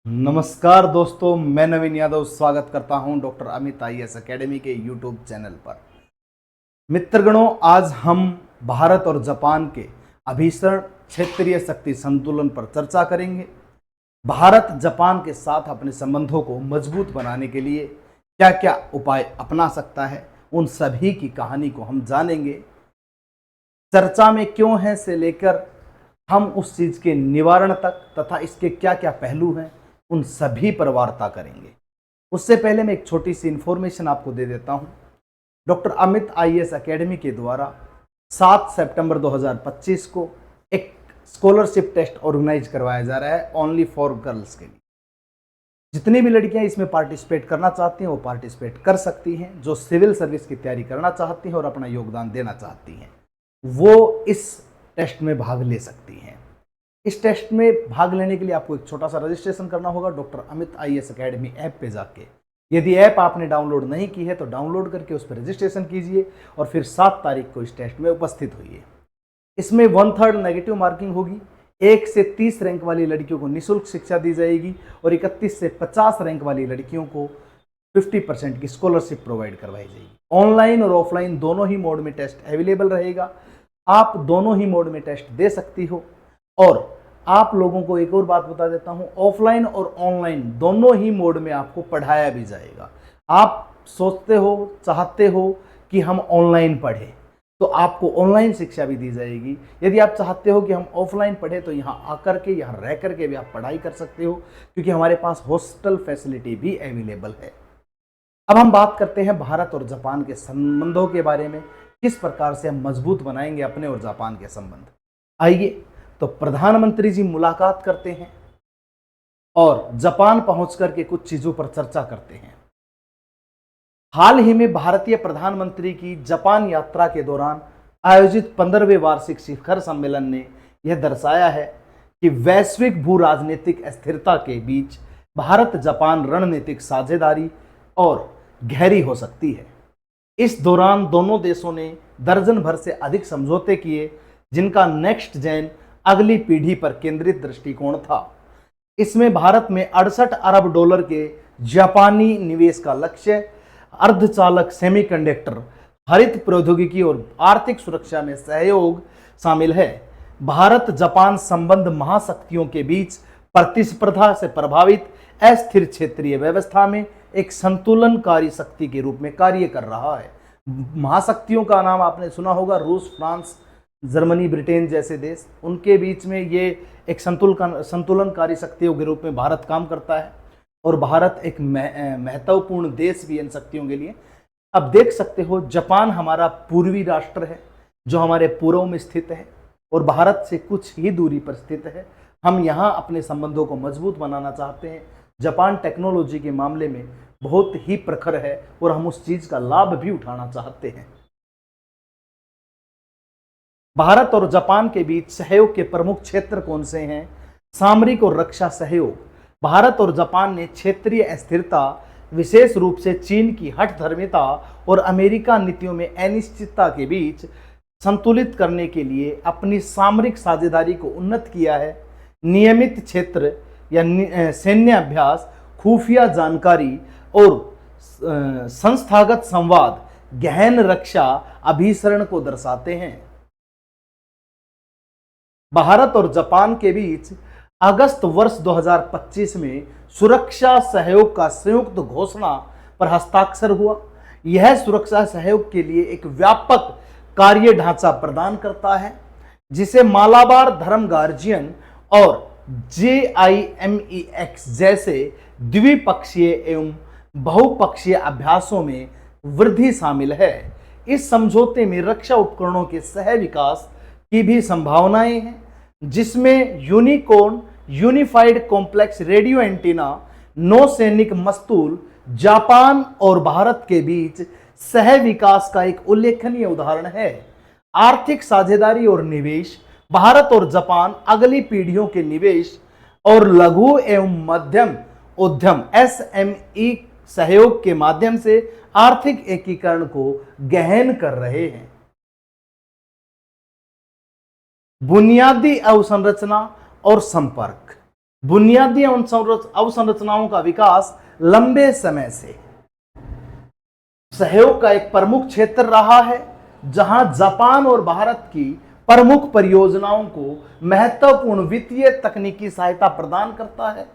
नमस्कार दोस्तों, मैं नवीन यादव स्वागत करता हूं डॉक्टर अमित आईएएस एकेडमी के यूट्यूब चैनल पर। मित्रगणों, आज हम भारत और जापान के अभीषण क्षेत्रीय शक्ति संतुलन पर चर्चा करेंगे। भारत जापान के साथ अपने संबंधों को मजबूत बनाने के लिए क्या क्या उपाय अपना सकता है, उन सभी की कहानी को हम जानेंगे। चर्चा में क्यों है से लेकर हम उस चीज के निवारण तक तथा इसके क्या क्या पहलू हैं, उन सभी पर वार्ता करेंगे। उससे पहले मैं एक छोटी सी इंफॉर्मेशन आपको दे देता हूं। डॉक्टर अमित आईएएस एकेडमी के द्वारा 7 सितंबर 2025 को एक स्कॉलरशिप टेस्ट ऑर्गेनाइज करवाया जा रहा है ओनली फॉर गर्ल्स के लिए। जितनी भी लड़कियां इसमें पार्टिसिपेट करना चाहती हैं वो पार्टिसिपेट कर सकती हैं। जो सिविल सर्विस की तैयारी करना चाहती हैं और अपना योगदान देना चाहती हैं वो इस टेस्ट में भाग ले सकती हैं। इस टेस्ट में भाग लेने के लिए आपको एक छोटा सा रजिस्ट्रेशन करना होगा doctor Amit IAS academy app पे जाके। यदि ऐप आपने डाउनलोड नहीं की है तो डाउनलोड करके उस पर रजिस्ट्रेशन कीजिए और फिर 7 तारीख को इस टेस्ट में उपस्थित होइए। इसमें 1/3 नेगेटिव मार्किंग होगी। 1 से 30 रैंक वाली लड़कियों को निःशुल्क शिक्षा दी जाएगी और 31 से 50 रैंक वाली लड़कियों को 50% की स्कॉलरशिप प्रोवाइड करवाई जाएगी। ऑनलाइन और ऑफलाइन दोनों ही मोड में टेस्ट अवेलेबल रहेगा। आप दोनों ही मोड में टेस्ट दे सकती हो। और आप लोगों को एक और बात बता देता हूं, ऑफलाइन और ऑनलाइन दोनों ही मोड में आपको पढ़ाया भी जाएगा। आप सोचते हो, चाहते हो कि हम ऑनलाइन पढ़ें तो आपको ऑनलाइन शिक्षा भी दी जाएगी। यदि आप चाहते हो कि हम ऑफलाइन पढ़ें तो यहाँ आकर के, यहाँ रह करके भी आप पढ़ाई कर सकते हो, क्योंकि हमारे पास हॉस्टल फैसिलिटी भी अवेलेबल है। अब हम बात करते हैं भारत और जापान के संबंधों के बारे में, किस प्रकार से हम मजबूत बनाएंगे अपने और जापान के संबंध। आइए तो प्रधानमंत्री जी मुलाकात करते हैं और जापान पहुंच करके कुछ चीजों पर चर्चा करते हैं। हाल ही में भारतीय प्रधानमंत्री की जापान यात्रा के दौरान आयोजित 15वें वार्षिक शिखर सम्मेलन ने यह दर्शाया है कि वैश्विक भू राजनीतिक अस्थिरता के बीच भारत जापान रणनीतिक साझेदारी और गहरी हो सकती है। इस दौरान दोनों देशों ने दर्जन भर से अधिक समझौते किए, जिनका नेक्स्ट जेन अगली पीढ़ी पर केंद्रित दृष्टिकोण था। इसमें भारत में 68 अरब डॉलर के जापानी निवेश का लक्ष्य, अर्धचालक सेमीकंडक्टर, हरित प्रौद्योगिकी और आर्थिक सुरक्षा में सहयोग शामिल है। भारत जापान संबंध महाशक्तियों के बीच प्रतिस्पर्धा से प्रभावित अस्थिर क्षेत्रीय व्यवस्था में एक संतुलनकारी शक्ति के रूप में कार्य कर रहा है। महाशक्तियों का नाम आपने सुना होगा, रूस, फ्रांस, जर्मनी, ब्रिटेन जैसे देश। उनके बीच में ये एक संतुलनकारी शक्तियों के रूप में भारत काम करता है और भारत एक महत्वपूर्ण देश भी इन शक्तियों के लिए। अब देख सकते हो, जापान हमारा पूर्वी राष्ट्र है जो हमारे पूर्व में स्थित है और भारत से कुछ ही दूरी पर स्थित है। हम यहाँ अपने संबंधों को मजबूत बनाना चाहते हैं। जापान टेक्नोलॉजी के मामले में बहुत ही प्रखर है और हम उस चीज का लाभ भी उठाना चाहते हैं। भारत और जापान के बीच सहयोग के प्रमुख क्षेत्र कौन से हैं? सामरिक और रक्षा सहयोग। भारत और जापान ने क्षेत्रीय अस्थिरता, विशेष रूप से चीन की हठधर्मिता और अमेरिका नीतियों में अनिश्चितता के बीच संतुलित करने के लिए अपनी सामरिक साझेदारी को उन्नत किया है। नियमित क्षेत्र या सैन्य अभ्यास, खुफिया जानकारी और संस्थागत संवाद गहन रक्षा अभिसरण को दर्शाते हैं। भारत और जापान के बीच अगस्त वर्ष 2025 में सुरक्षा सहयोग का संयुक्त घोषणा पर हस्ताक्षर हुआ। यह सुरक्षा सहयोग के लिए एक व्यापक कार्य ढांचा प्रदान करता है, जिसे मालाबार धर्म गार्जियन और JIMEX जैसे द्विपक्षीय एवं बहुपक्षीय अभ्यासों में वृद्धि शामिल है। इस समझौते में रक्षा उपकरणों के सह विकास की भी संभावनाएं हैं, जिसमें unicorn unified complex radio antenna नौसैनिक मस्तूल जापान और भारत के बीच सह विकास का एक उल्लेखनीय उदाहरण है। आर्थिक साझेदारी और निवेश। भारत और जापान अगली पीढ़ियों के निवेश और लघु एवं मध्यम उद्यम SME सहयोग के माध्यम से आर्थिक एकीकरण को गहन कर रहे हैं। बुनियादी अवसंरचना और संपर्क। बुनियादी अवसंरचनाओं का विकास लंबे समय से सहयोग का एक प्रमुख क्षेत्र रहा है, जहां जापान और भारत की प्रमुख परियोजनाओं को महत्वपूर्ण वित्तीय तकनीकी सहायता प्रदान करता है।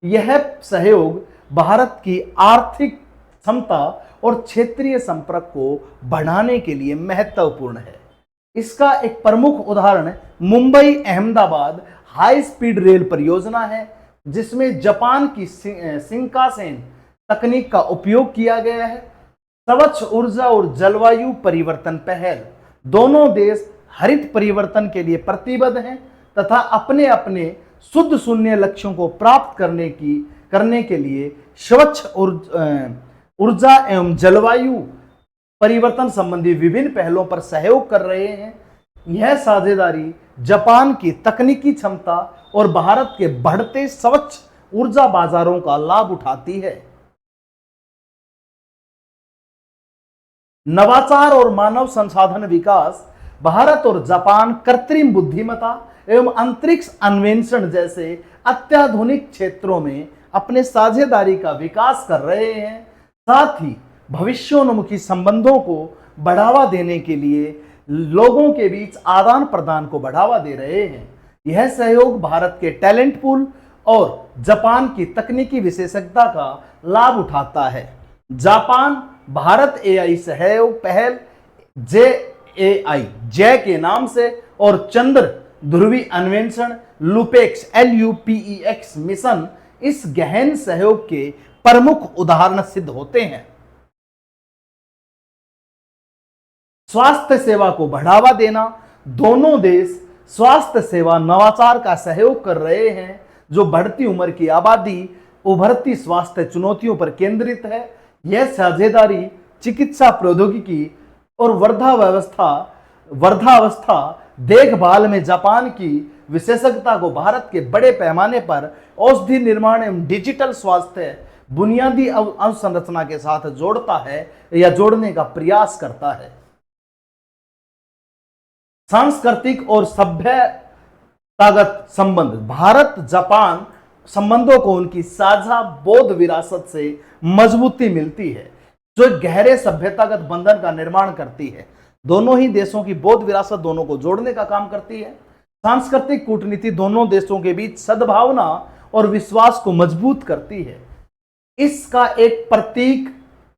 यह सहयोग भारत की आर्थिक क्षमता और क्षेत्रीय संपर्क को बढ़ाने के लिए महत्वपूर्ण है। इसका एक प्रमुख उदाहरण Mumbai Ahmedabad high speed rail परियोजना है, जिसमें जापान की शिंकानसेन तकनीक का उपयोग किया गया है। स्वच्छ ऊर्जा और जलवायु परिवर्तन पहल, दोनों देश हरित परिवर्तन के लिए प्रतिबद्ध हैं तथा अपने अपने शुद्ध शून्य लक्ष्यों को प्राप्त करने के लिए स्वच्छ ऊर्जा एवं जलवायु परिवर्तन संबंधी विभिन्न पहलों पर सहयोग कर रहे हैं। यह साझेदारी जापान की तकनीकी क्षमता और भारत के बढ़ते स्वच्छ ऊर्जा बाजारों का लाभ उठाती है। नवाचार और मानव संसाधन विकास, भारत और जापान कृत्रिम बुद्धिमत्ता एवं अंतरिक्ष अन्वेषण जैसे अत्याधुनिक क्षेत्रों में अपने साझेदारी का विकास कर रहे हैं। साथ ही भविष्योन्मुखी संबंधों को बढ़ावा देने के लिए लोगों के बीच आदान प्रदान को बढ़ावा दे रहे हैं। यह सहयोग भारत के टैलेंट पूल और जापान की तकनीकी विशेषज्ञता का लाभ उठाता है। जापान भारत एआई सहयोग पहल जय के नाम से और चंद्र ध्रुवी अन्वेषण LUPEX मिशन इस गहन सहयोग के प्रमुख उदाहरण सिद्ध होते हैं। स्वास्थ्य सेवा को बढ़ावा देना, दोनों देश स्वास्थ्य सेवा नवाचार का सहयोग कर रहे हैं, जो बढ़ती उम्र की आबादी, उभरती स्वास्थ्य चुनौतियों पर केंद्रित है। यह साझेदारी चिकित्सा प्रौद्योगिकी और वृद्धावस्था देखभाल में जापान की विशेषज्ञता को भारत के बड़े पैमाने पर औषधि निर्माण एवं डिजिटल स्वास्थ्य बुनियादी अवसंरचना के साथ जोड़ता है या जोड़ने का प्रयास करता है। सांस्कृतिक और सभ्यतागत संबंध, भारत जापान संबंधों को उनकी साझा बौद्ध विरासत से मजबूती मिलती है, जो गहरे सभ्यतागत बंधन का निर्माण करती है। दोनों ही देशों की बौद्ध विरासत दोनों को जोड़ने का काम करती है। सांस्कृतिक कूटनीति दोनों देशों के बीच सद्भावना और विश्वास को मजबूत करती है। इसका एक प्रतीक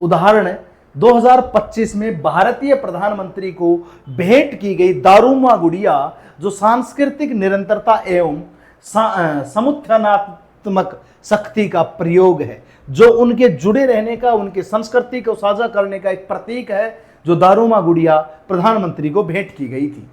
उदाहरण 2025 में भारतीय प्रधानमंत्री को भेंट की गई दारुमा गुड़िया, जो सांस्कृतिक निरंतरता एवं समुत्थानात्मक शक्ति का प्रयोग है, जो उनके जुड़े रहने का, उनके संस्कृति को साझा करने का एक प्रतीक है, जो दारुमा गुड़िया प्रधानमंत्री को भेंट की गई थी।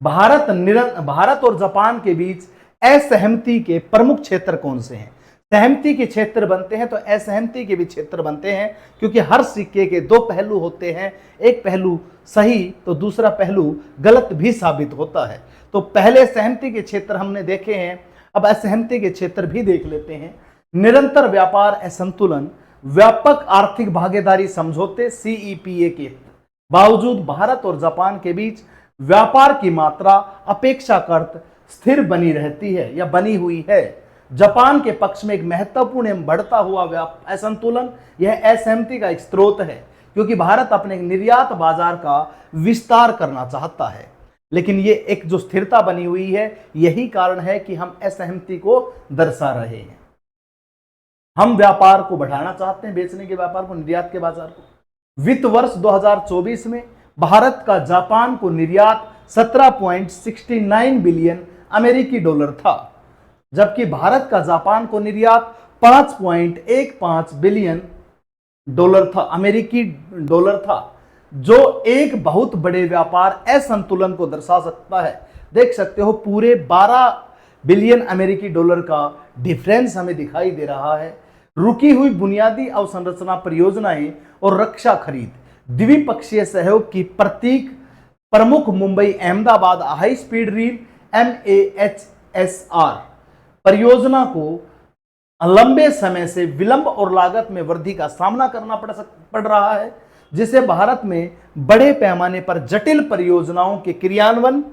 भारत और जापान के बीच असहमति के प्रमुख क्षेत्र कौन से हैं? सहमति के क्षेत्र बनते हैं तो असहमति के भी क्षेत्र बनते हैं, क्योंकि हर सिक्के के दो पहलू होते हैं। एक पहलू सही तो दूसरा पहलू गलत भी साबित होता है। तो पहले सहमति के क्षेत्र हमने देखे हैं, अब असहमति के क्षेत्र भी देख लेते हैं। निरंतर व्यापार असंतुलन, व्यापक आर्थिक भागीदारी समझौते CEPA के बावजूद भारत और जापान के बीच व्यापार की मात्रा अपेक्षाकृत स्थिर बनी रहती है या बनी हुई है। जापान के पक्ष में एक महत्वपूर्ण एवं बढ़ता हुआ असंतुलन, यह असहमति का एक स्रोत है, क्योंकि भारत अपने निर्यात बाजार का विस्तार करना चाहता है, लेकिन ये एक जो स्थिरता बनी हुई है, यही कारण है कि हम असहमति को दर्शा रहे हैं। हम व्यापार को बढ़ाना चाहते हैं, बेचने के व्यापार को, निर्यात के बाजार को। वित्त वर्ष 2024 में भारत का जापान को निर्यात 17.69 बिलियन अमेरिकी डॉलर था, जबकि भारत का जापान को निर्यात 5.15 बिलियन डॉलर था, अमेरिकी डॉलर था, जो एक बहुत बड़े व्यापार असंतुलन को दर्शा सकता है। देख सकते हो पूरे 12 बिलियन अमेरिकी डॉलर का डिफरेंस हमें दिखाई दे रहा है। रुकी हुई बुनियादी अवसंरचना परियोजनाएं और रक्षा खरीद, द्विपक्षीय सहयोग की प्रतीक प्रमुख Mumbai Ahmedabad high speed rail MAHSR परियोजना को लंबे समय से विलंब और लागत में वृद्धि का सामना करना पड़ रहा है, जिसे भारत में बड़े पैमाने पर जटिल परियोजनाओं के क्रियान्वयन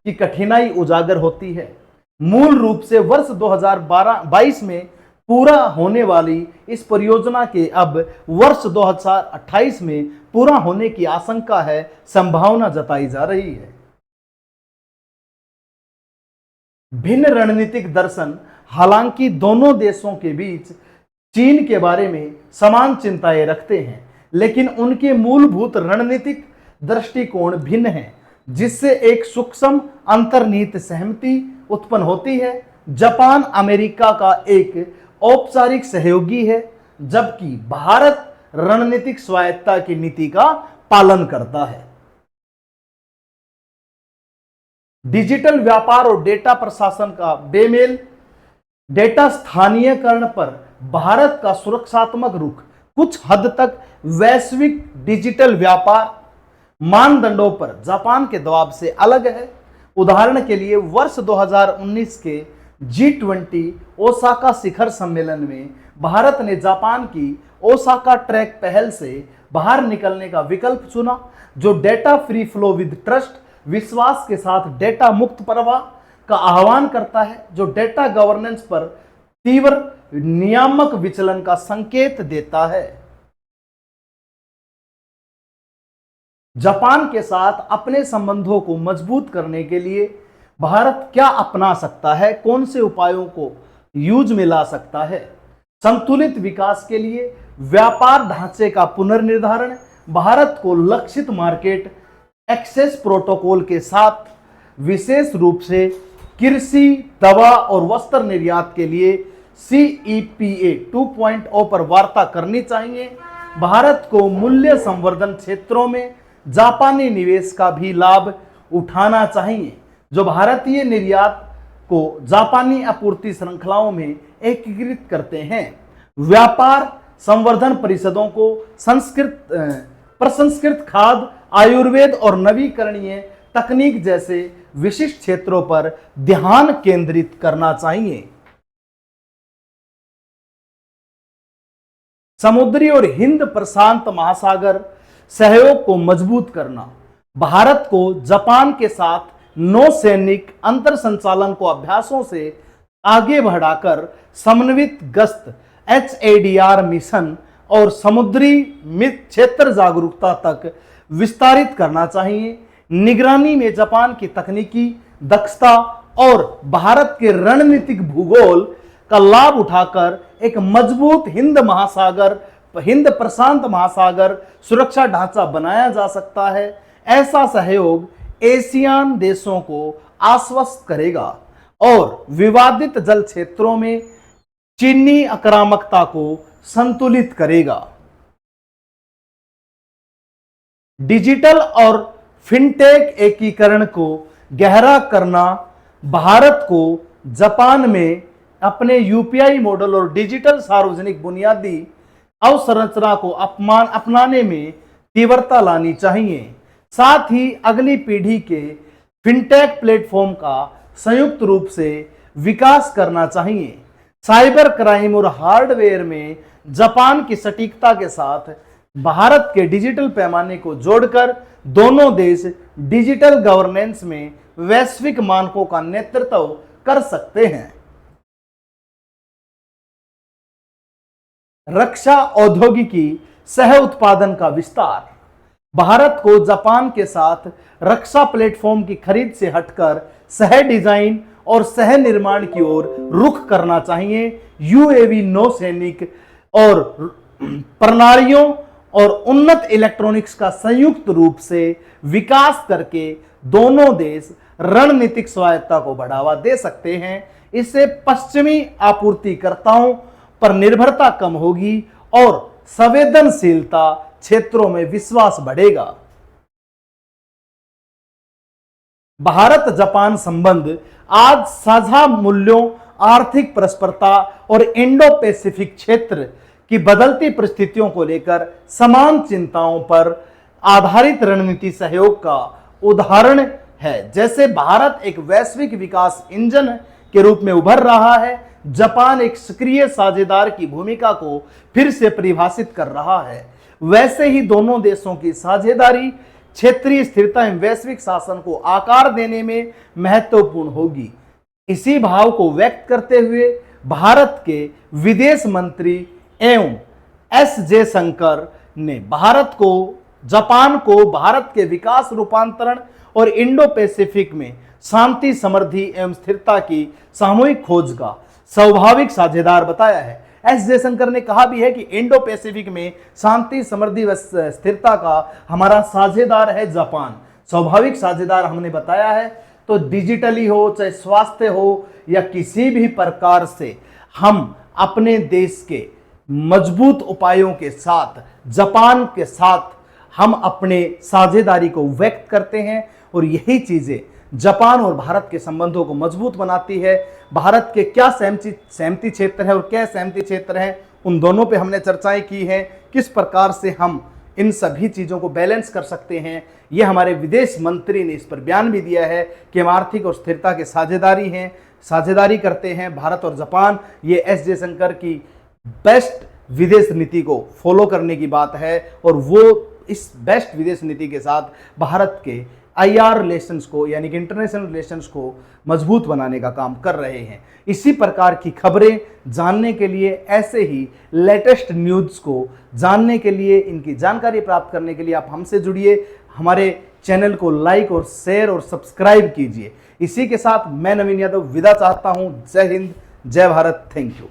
की कठिनाई उजागर होती है। मूल रूप से वर्ष 2022 में पूरा होने वाली इस परियोजना के अब वर्ष 2028 में पूरा होने की आशंका है, संभावना जताई जा रही है। भिन्न रणनीतिक दर्शन, हालांकि दोनों देशों के बीच चीन के बारे में समान चिंताएं रखते हैं, लेकिन उनके मूलभूत रणनीतिक दृष्टिकोण भिन्न हैं, जिससे एक सूक्ष्म अंतर्निहित सहमति उत्पन्न होती है। जापान अमेरिका का एक औपचारिक सहयोगी है, जबकि भारत रणनीतिक स्वायत्तता की नीति का पालन करता है। डिजिटल व्यापार और डेटा प्रशासन का बेमेल, डेटा स्थानीयकरण पर भारत का सुरक्षात्मक रुख कुछ हद तक वैश्विक डिजिटल व्यापार मानदंडों पर जापान के दबाव से अलग है। उदाहरण के लिए वर्ष 2019 के G20 ओसाका शिखर सम्मेलन में भारत ने जापान की ओसाका ट्रैक पहल से बाहर निकलने का विकल्प चुना, जो data free flow with trust, विश्वास के साथ डेटा मुक्त प्रवाह का आह्वान करता है, जो डेटा गवर्नेंस पर तीव्र नियामक विचलन का संकेत देता है। जापान के साथ अपने संबंधों को मजबूत करने के लिए भारत क्या अपना सकता है, कौन से उपायों को यूज में ला सकता है? संतुलित विकास के लिए व्यापार ढांचे का पुनर्निर्धारण, भारत को लक्षित मार्केट एक्सेस प्रोटोकॉल के साथ विशेष रूप से कृषि, दवा और वस्त्र निर्यात के लिए CEPA 2.0 पर वार्ता करनी चाहिए। भारत को मूल्य संवर्धन क्षेत्रों में जापानी निवेश का भी लाभ उठाना चाहिए, जो भारतीय निर्यात को जापानी आपूर्ति श्रृंखलाओं में एकीकृत करते हैं। व्यापार संवर्धन परिषदों को प्रसंस्कृत खाद्य, आयुर्वेद और नवीकरणीय तकनीक जैसे विशिष्ट क्षेत्रों पर ध्यान केंद्रित करना चाहिए। समुद्री और हिंद प्रशांत महासागर सहयोग को मजबूत करना, भारत को जापान के साथ नौसैनिक अंतर संचालन को अभ्यासों से आगे बढ़ाकर समन्वित गश्त, HADR मिशन और समुद्री क्षेत्र जागरूकता तक विस्तारित करना चाहिए। निगरानी में जापान की तकनीकी दक्षता और भारत के रणनीतिक भूगोल का लाभ उठाकर एक मजबूत हिंद प्रशांत महासागर सुरक्षा ढांचा बनाया जा सकता है। ऐसा सहयोग एशियान देशों को आश्वस्त करेगा और विवादित जल क्षेत्रों में चीनी आक्रामकता को संतुलित करेगा। डिजिटल और फिनटेक एकीकरण को गहरा करना, भारत को जापान में अपने UPI मॉडल और डिजिटल सार्वजनिक बुनियादी अवसंरचना को अपनाने में तीव्रता लानी चाहिए। साथ ही अगली पीढ़ी के फिनटेक प्लेटफॉर्म का संयुक्त रूप से विकास करना चाहिए। साइबर क्राइम और हार्डवेयर में जापान की सटीकता के साथ भारत के डिजिटल पैमाने को जोड़कर दोनों देश डिजिटल गवर्नेंस में वैश्विक मानकों का नेतृत्व कर सकते हैं। रक्षा औद्योगिकी सह उत्पादन का विस्तार, भारत को जापान के साथ रक्षा प्लेटफॉर्म की खरीद से हटकर सह डिजाइन और सह निर्माण की ओर रुख करना चाहिए। UAV, नौसैनिक और प्रणालियों और उन्नत इलेक्ट्रॉनिक्स का संयुक्त रूप से विकास करके दोनों देश रणनीतिक स्वायत्तता को बढ़ावा दे सकते हैं। इससे पश्चिमी आपूर्तिकर्ताओं पर निर्भरता कम होगी और संवेदनशीलता क्षेत्रों में विश्वास बढ़ेगा। भारत जापान संबंध आज साझा मूल्यों, आर्थिक परस्परता और इंडो पैसिफिक क्षेत्र की बदलती परिस्थितियों को लेकर समान चिंताओं पर आधारित रणनीति सहयोग का उदाहरण है। जैसे भारत एक वैश्विक विकास इंजन के रूप में उभर रहा है, जापान एक सक्रिय साझेदार की भूमिका को फिर से परिभाषित कर रहा है। वैसे ही दोनों देशों की साझेदारी क्षेत्रीय स्थिरता एवं वैश्विक शासन को आकार देने में महत्वपूर्ण होगी। इसी भाव को व्यक्त करते हुए भारत के विदेश मंत्री एवं एस जयशंकर ने जापान को भारत के विकास रूपांतरण और इंडो पैसिफिक में शांति, समृद्धि एवं स्थिरता की सामूहिक खोज का स्वाभाविक साझेदार बताया है। एस जयशंकर ने कहा भी है कि इंडो पैसिफिक में शांति, समृद्धि व स्थिरता का हमारा साझेदार है जापान। स्वाभाविक साझेदार हमने बताया है, तो डिजिटली हो, चाहे स्वास्थ्य हो या किसी भी प्रकार से हम अपने देश के मजबूत उपायों के साथ जापान के साथ हम अपने साझेदारी को व्यक्त करते हैं और यही चीजें जापान और भारत के संबंधों को मजबूत बनाती है। भारत के क्या सहमति क्षेत्र है और क्या सहमति क्षेत्र है, उन दोनों पे हमने चर्चाएं की हैं। किस प्रकार से हम इन सभी चीज़ों को बैलेंस कर सकते हैं, ये हमारे विदेश मंत्री ने इस पर बयान भी दिया है कि हम आर्थिक और स्थिरता के साझेदारी करते हैं भारत और जापान। ये एस जयशंकर की बेस्ट विदेश नीति को फॉलो करने की बात है और वो इस बेस्ट विदेश नीति के साथ भारत के IR रिलेशंस को, यानी कि इंटरनेशनल रिलेशंस को मजबूत बनाने का काम कर रहे हैं। इसी प्रकार की खबरें जानने के लिए, ऐसे ही लेटेस्ट न्यूज़ को जानने के लिए, इनकी जानकारी प्राप्त करने के लिए आप हमसे जुड़िए। हमारे चैनल को लाइक और शेयर और सब्सक्राइब कीजिए। इसी के साथ मैं नवीन यादव विदा चाहता हूं। जय हिंद, जय भारत, थैंक यू।